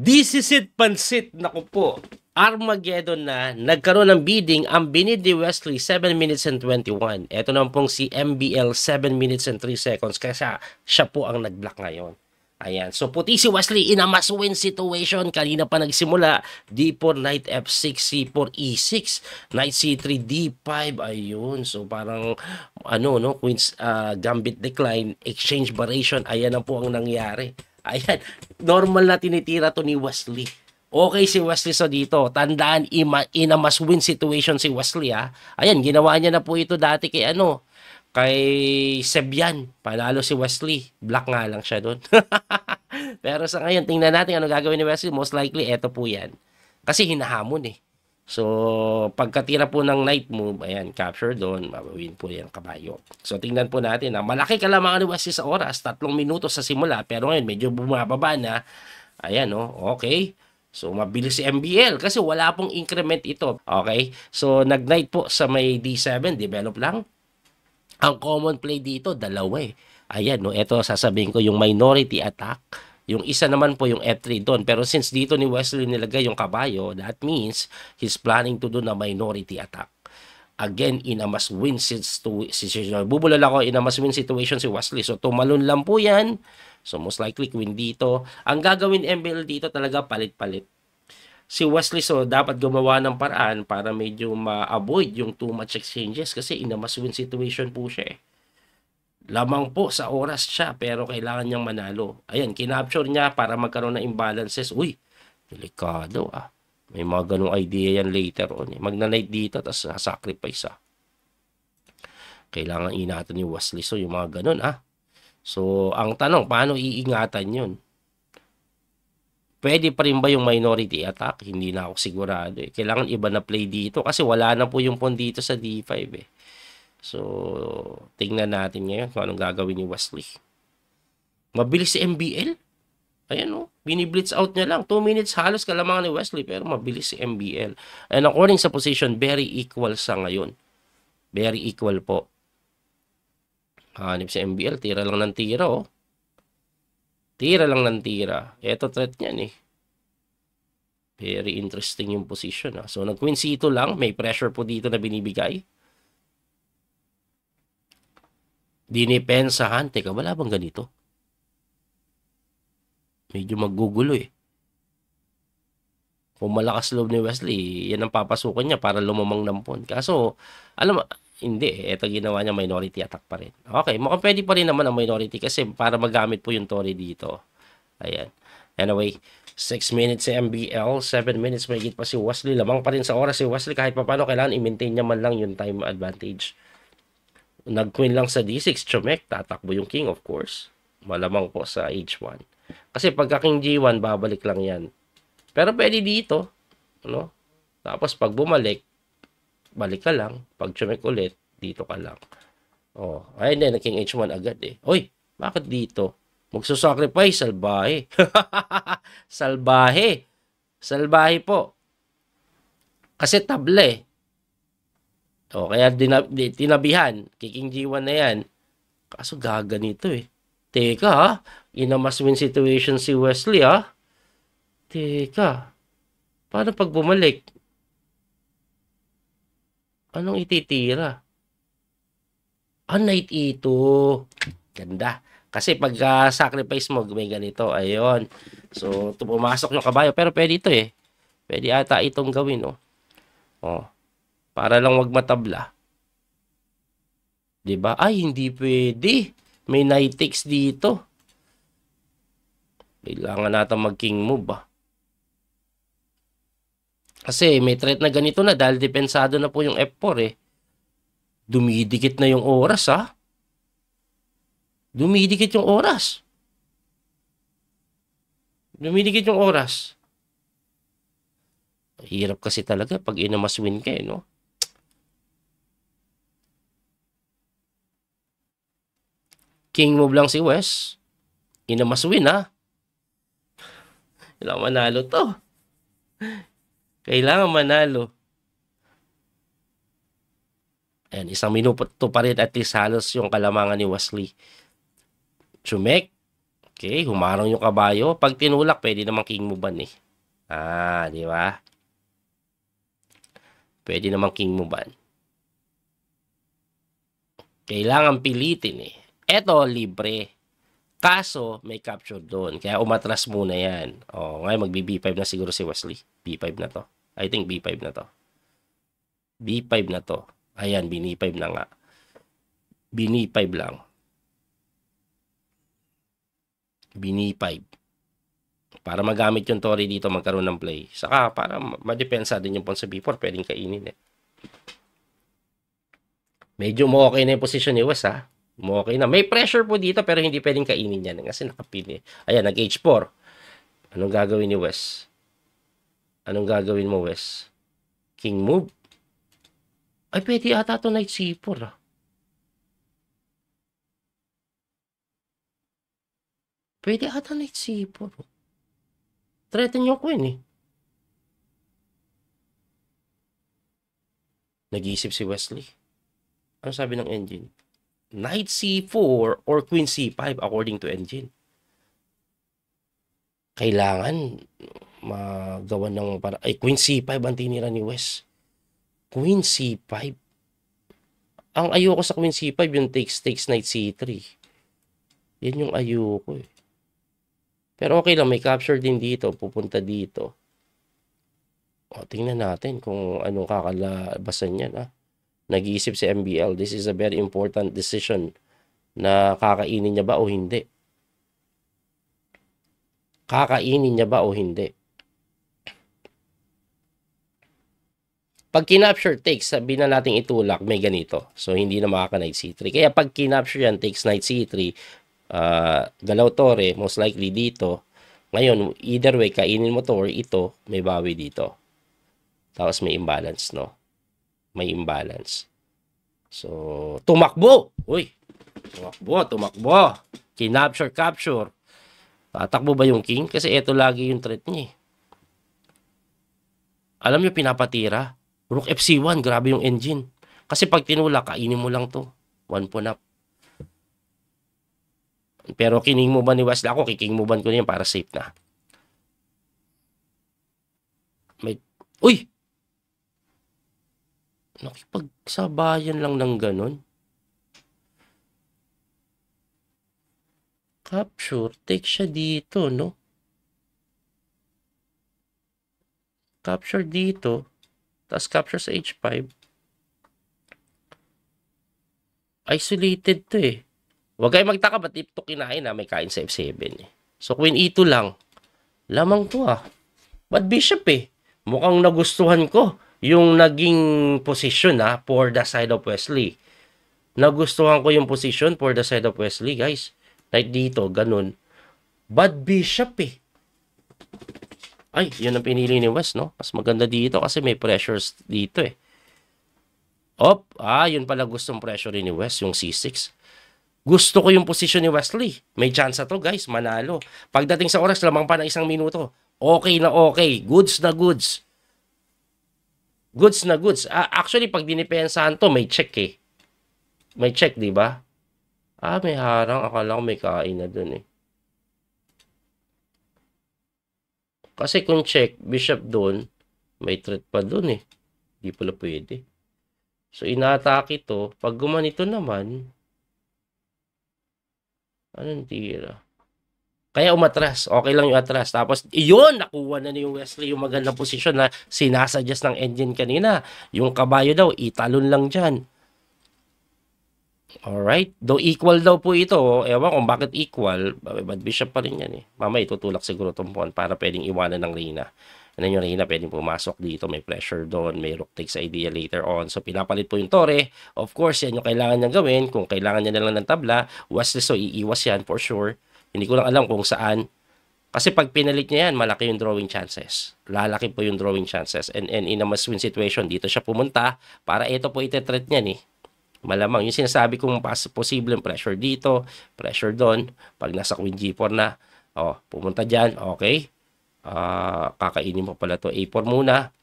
This is it, pansit. Naku po. Armageddon na. Nagkaroon ng bidding ang binid ni Wesley 7 minutes and 21. Ito naman pong si MBL 7 minutes and 3 seconds. Kaya siya po ang nag-block ngayon. Ayan. So, puti si Wesley in a must-win situation. Kanina pa nagsimula. D4, Knight F6, C4, E6. Knight C3, D5. Ayun. So, parang, Queen's Gambit decline, exchange variation. Ayan na po ang nangyari. Ayan. Normal na tinitira to ni Wesley. Okay si Wesley so dito. Tandaan, in a must-win situation si Wesley, ha. Ayan, ginawa niya na po ito dati kay Sebyan. Panalo si Wesley. Black nga lang siya doon. Pero sa ngayon, tingnan natin ano gagawin ni Wesley. Most likely, eto po yan. Kasi hinahamon eh. So, pagkatira po ng knight move, ayan, capture doon, mabawin po yan kabayo. So, tingnan po natin. Malaki kalamangan ni Wesley sa oras. 3 minutos sa simula. Pero ngayon, medyo bumababa na. Ayan, okay. So, mabilis si MBL kasi wala pong increment ito. Okay? So, nag-knight po sa may D7, develop lang. Ang common play dito, dalawa eh. Ayan, ito sasabihin ko yung minority attack. Yung isa naman po yung F3 doon. Pero since dito ni Wesley nilagay yung kabayo, that means he's planning to do na minority attack. Again, in a must-win situation. Bubulal ako, in a must-win situation si Wesley. So, tumalon lang po yan. So, most likely, queen dito. Ang gagawin MBL dito talaga, palit-palit. Si Wesley, so, dapat gumawa ng paraan para medyo ma-avoid yung too much exchanges kasi in a must-win situation po siya eh. Lamang po sa oras siya, pero kailangan niyang manalo. Ayan, kinapture niya para magkaroon ng imbalances. Uy, delikado ah. May mga ganong idea yan later on eh. Magna-knight dito, tapos sacrifice ah. Kailangan ingatan ni Wesley. So, yung mga ganon ah. So, ang tanong, paano iingatan yun? Pwede pa rin ba yung minority attack? Hindi na ako sigurado eh. Kailangan iba na play dito kasi wala na po yung pawn dito sa D5 eh. So, tingnan natin ngayon kung anong gagawin ni Wesley. Mabilis si MBL. Ayan biniblitz out niya lang. 2 minutes halos kalamangan ni Wesley pero mabilis si MBL. And according sa position, very equal sa ngayon. Very equal po. Hanip si MBL, tira lang ng tira Tira lang ng tira. Ito threat niyan eh. Very interesting yung position So nag-queen C2 lang, may pressure po dito na binibigay. Dinipensahan. Teka, wala bang ganito? Medyo maggugulo eh. Kung malakas loob ni Wesley, yan ang papasukan niya para lumamang ng pawn. Kaso, alam mo, hindi. Ito ginawa niya, minority attack pa rin. Okay, mukhang pwede pa rin naman ang minority kasi para magamit po yung Tory dito. Ayan. Anyway, 6 minutes si MBL, 7 minutes may higit pa si Wesley. Lamang pa rin sa oras si Wesley kahit pa paano kailangan i-maintain niya man lang yung time advantage. Nag-queen lang sa D6, chumek, tatakbo yung king of course. Malamang po sa H1. Kasi pagka king G1, babalik lang yan. Pero pwede dito, Tapos pag bumalik, balik ka lang. Pag chumek ulit, dito ka lang. Ayun din, king H1 agad eh. Uy, bakit dito? Magsusacrifice, salbahe. Salbahe. Salbahe po. Kasi table eh. Kaya tinabihan. King G1 na yan. Kaso gaganito eh. Teka ha, in a must-win situation si Wesley ha. Teka, paano pag bumalik? Anong ititira? Knight E2. Ganda. Kasi pag sacrifice mo, may ganito. Ayun. So, pumasok yung kabayo. Pero pwede ito eh. Pwede ata itong gawin para lang wag matabla. Diba? Ay, hindi pwede. May knight takes dito. Kailangan natin mag-king move Kasi may threat na ganito na dahil depensado na po yung F4 eh. Dumidikit na yung oras Dumidikit yung oras. Dumidikit yung oras. Hirap kasi talaga pag ina-must-win ka King move lang si Wes. Ina-must-win Kailangan manalo to. Kailangan manalo. Ayan, 1 minuto pa rin at least halos yung kalamangan ni Wesley. Chumek. Okay, humarang yung kabayo. Pag tinulak, pwede namang king movean eh. Di ba? Pwede namang king movean. Kailangan pilitin eh. Eto, libre. Kaso, may capture doon. Kaya umatras muna yan. Ngayon magbi-B5 na siguro si Wesley. B5 na to. I think B5 na to. B5 na to. Ayan, B5 na nga. B5 lang. B5. Para magamit yung Tori dito, magkaroon ng play. Saka, para madepensa din yung pawn sa B4, pwedeng kainin eh. Medyo mo okay na yung position ni Wes ha. Mo okay na. May pressure po dito pero hindi pwedeng kainin yan kasi nakapili. Ayan, nag-H4. Anong gagawin ni Wes? Anong gagawin mo, Wes? King move? Ay, pwede ata ito knight C4 ah. Pwede ata knight C4. Threaten yung queen eh. Nag-iisip si Wesley. Ano sabi ng engine? Knight C4 or Queen C5 according to engine. Kailangan magawa ng para Queen C5 ang tinira ni Wes. Queen C5. Ang ayoko sa Queen C5 yung takes Knight C3. Yan yung ayoko eh. Pero okay lang, may capture din dito, pupunta dito. Tingnan natin kung anong kakalabasan niyan ah. Nag-iisip si MBL. This is a very important decision na kakainin niya ba o hindi. Kakainin niya ba o hindi. Pag kinapture takes, sabi na natin itulak, may ganito. So, hindi na makaka-knight C3. Kaya pag kinapture yan, takes knight C3, galaw tore, most likely dito. Ngayon, either way, kainin mo to or ito, may bawi dito. Tapos may imbalance, no? May imbalance. So, tumakbo! Uy! Tumakbo! Kinapture, capture. Tatakbo ba yung king? Kasi ito lagi yung threat niya. Alam niyo, pinapatira. Rook FC1, grabe yung engine. Kasi pag tinulak, kainin mo lang to. One pawn up. Pero kining mo ba ni Wesley? Ako, kiking mo ba ko niyan para safe na. Uy! Nakipagsabayan lang ng ganun. Capture, take siya dito, no? Capture dito, tapos capture sa H5. Isolated to eh. Huwag kayo magtaka, ba't ito kinain na may kain sa F7 eh. So, Queen E2 lang. Lamang to ah. But Bishop eh. Mukhang nagustuhan ko yung naging position for the side of Wesley. Nagustuhan ko yung position for the side of Wesley, guys. Like dito, ganun. But Bishop eh. Ay, yun ang pinili ni Wes, no? Mas maganda dito kasi may pressures dito eh. Yun pala gustong pressure ni Wes, yung C6. Gusto ko yung position ni Wesley. May chance na to, guys. Manalo. Pagdating sa oras, lamang pa na 1 minuto. Okay na okay. Goods na goods. Goods na goods. Actually, pag dinipensahan to, may check eh. May check, di ba? May harang. Akala ko may kain na dun eh. Kasi kung check, bishop dun, may threat pa dun eh. Di pala pwede. So, ina-attack ito. Pag gumanito naman, anong tira? Kaya umatras. Okay lang yung atras. Tapos, iyon, nakuha na ni Wesley yung magandang posisyon na sinasuggest ng engine kanina. Yung kabayo daw, italon lang dyan. Alright. Though equal daw po ito, ewan kung bakit equal, bad bishop pa rin yan eh. Mamaya itutulak siguro itong pawn para pwedeng iwanan ng Reyna. And then yung Reyna pwedeng pumasok dito, may pressure doon, may rook takes idea later on. So pinapalit po yung Tore. Of course, yan yung kailangan niya gawin. Kung kailangan niya na lang ng tabla, Wesley so iiwas yan for sure. Hindi ko lang alam kung saan. Kasi pag pinalit niya yan, malaki yung drawing chances. Lalaki po yung drawing chances. And in a must-win situation, dito siya pumunta para ito po ite-threat niya ni. Malamang. Yung sinasabi kong posibleng pressure dito, pressure doon. Pag nasa Queen G4 na, pumunta dyan, okay. Kakainin mo pala to A4 muna.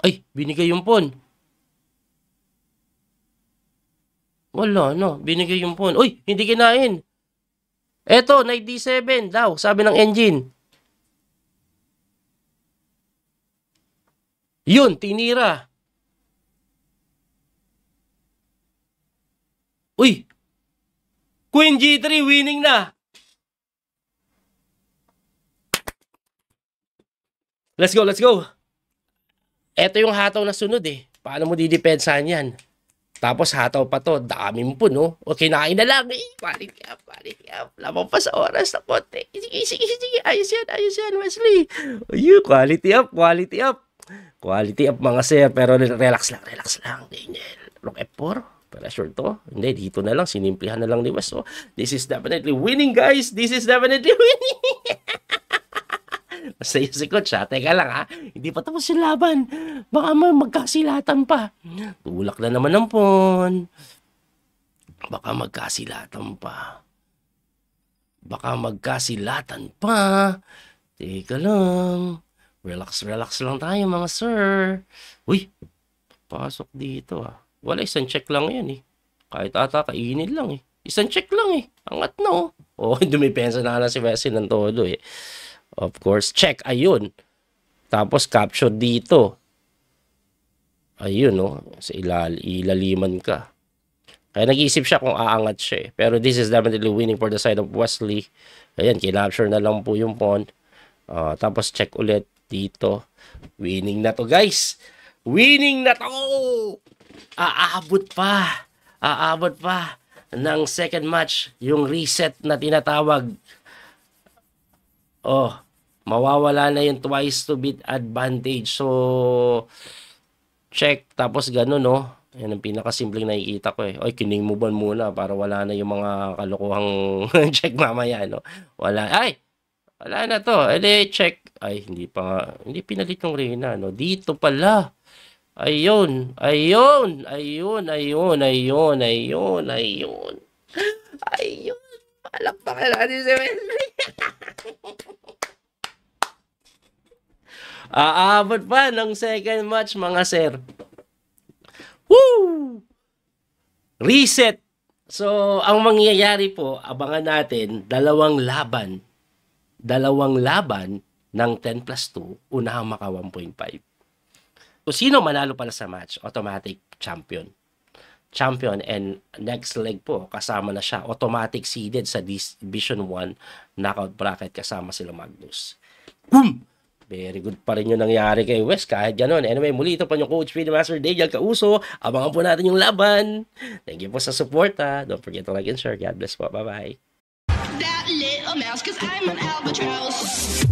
Ay, binigay yung pawn. Wala, no. Binigay yung pawn. Uy, hindi kinain. Eto, knight D7 daw, sabi ng engine. Yun, tinira. Uy! Queen G3, winning na. Let's go, let's go. Eto yung hataw na sunod eh. Paano mo didepensahan yan? Tapos hataw pa to, dami mo po, no? O kinain na lang, eh. Quality up, quality up. Lamang pa sa oras na konti. Sige, sige, sige. Ayos yan, Wesley. Ayun, quality up, quality up. Quality up, mga sir. Pero relax lang, Daniel. Rook F4. Pressure to. Hindi, dito na lang. Sinimplihan na lang ni Wes. So, this is definitely winning, guys. This is definitely winning. Basta yung si coach, ha? Teka lang, ha? Hindi pa tapos yung laban. Baka magkasilatan pa. Tulak na naman ng pawn. Baka magkasilatan pa. Teka lang. Relax lang tayo, mga sir. Uy, pasok dito, ha? Wala, isang check lang yan, eh. Kahit ata, kainin lang, eh. Isang check lang, eh. Angat na, oh. Oh, dumipensa na si Wesley ng todo, eh. Of course, check. Ayun. Tapos, capture dito. Ayun, no? Sa ilaliman ka. Kaya nag-iisip siya kung aangat siya, eh. Pero this is definitely winning for the side of Wesley. Ayan, kinapture na lang po yung pawn. Tapos, check ulit dito. Winning na to, guys. Winning na to! Aabot pa ng second match. Yung reset na tinatawag. Oh, mawawala na yung twice to beat advantage. So, check. Tapos gano'n, no? Yan ang pinakasimpleng nakikita ko, eh. Oy, kining-movean muna para wala na yung mga kalokohang check mamaya, no? Wala na to. Edi, check. Ay, hindi pinalit yung Reyna, no? Dito pala. Ayun. Palakpakan natin si Wesley. Aabot pa ng second match, mga sir. Woo! Reset. So, ang mangyayari po, abangan natin, dalawang laban ng 10+2, unahang maka 1.5. Kung sino manalo pala sa match, automatic champion. And next leg po, kasama na siya. Automatic seeded sa Division 1 knockout bracket kasama sila Magnus. Boom! Very good pa rin yung nangyari kay Wes kahit gano'n. Anyway, muli ito pa yung Coach Freedom Master Daniel Causo. Abangan po natin yung laban. Thank you po sa support, ha. Don't forget to like and share. God bless po. Bye-bye. That little mouse, 'cause I'm an albatross.